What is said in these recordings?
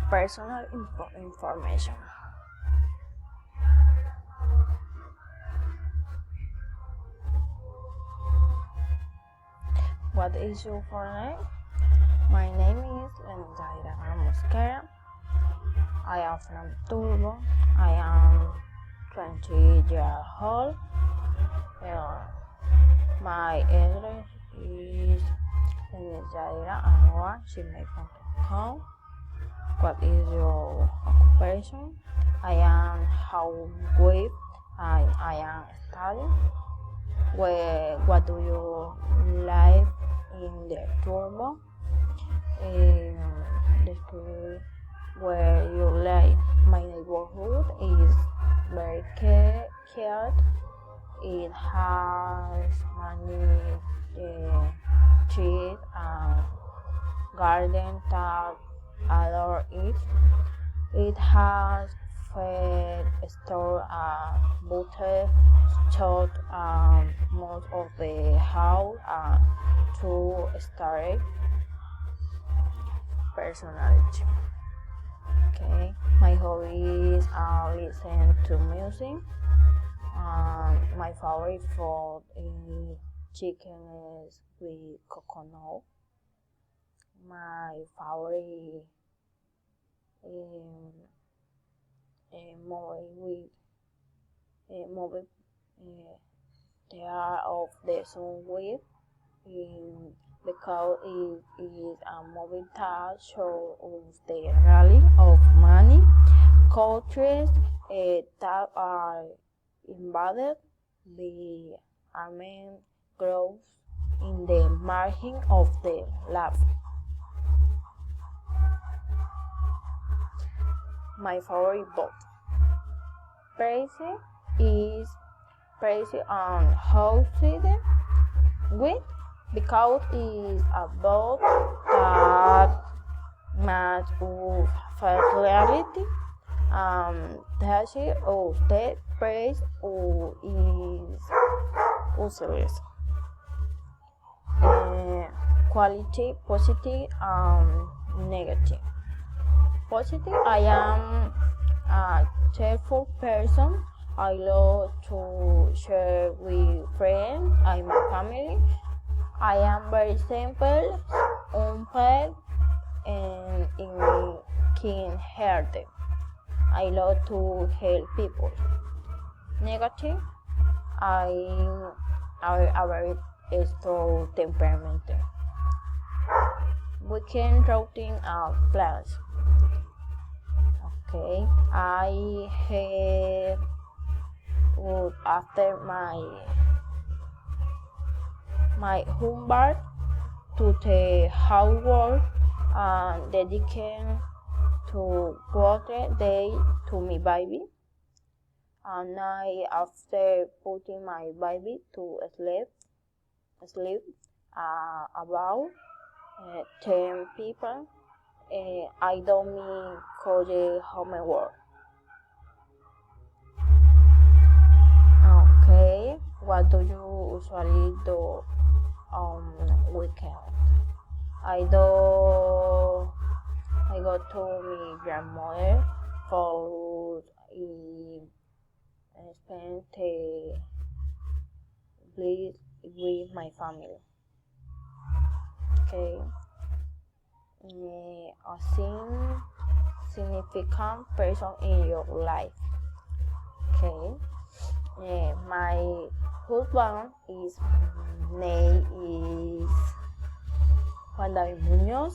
Personal information. What is your full name? My name is Englis Ii. I am from Turbo. I am 20 years old. My address is englisii@gmail.com. What is your occupation? I am housewife and I am studying. What do you like in the Turbo? Describe where you live. My neighborhood is very cute. It has many trees and gardens that adore it. It has food store and boutique shop and most of the house are 2-star. Personality. Okay, my hobbies are listen to music. My favorite food is chicken with coconut. My favorite movie they are of the sun with because it is a movie that shows the reality of many countries that are invaded. The army grows in the margin of the land. My favorite book. Praise is praise on housing with because it is a book that match with reality. That of the praise is useless. Quality, positive and negative. Positive, I am a cheerful person. I love to share with friends and my family. I am very simple, open, and kind-hearted. I love to help people. Negative, I am a very strong temperament. Weekend routine and plans. Okay, I have after my homework to the housework and dedicate to work day to my baby. And I after putting my baby to sleep about 10 people. I don't mean college homework. Okay, what do you usually do on weekend? I go to my grandmother for spend the with my family. Okay. A significant person in your life. Okay. My husband is name is Juan David Muñoz.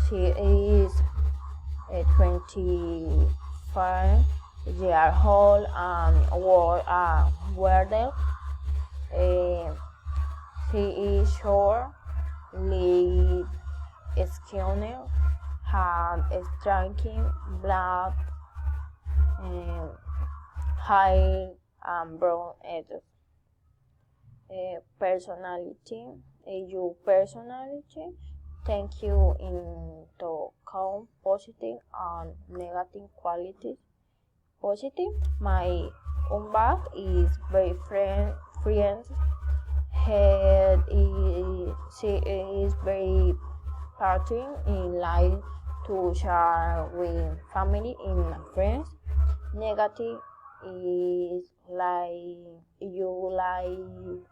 She is 25 years old and works at Wardell. She is short, light skin, had striking black hair and brown eyes. Personality. Your personality. Thank you in to count positive and negative qualities. Positive. My back is very friend. She is very party in life to share with family and my friends. Negative is like you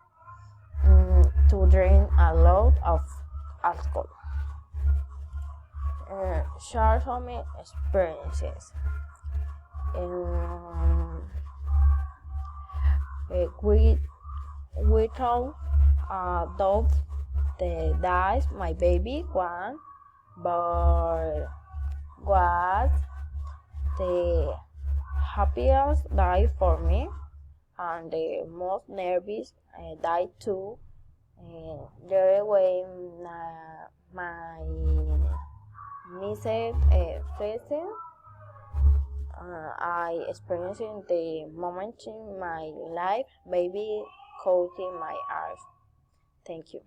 to drink a lot of alcohol. Share some experiences. We thought dog that dies my baby one, but was the happiest day for me, and the most nervous day too. There when my missed present, I experiencing the moment in my life, baby caught in my eyes. Thank you.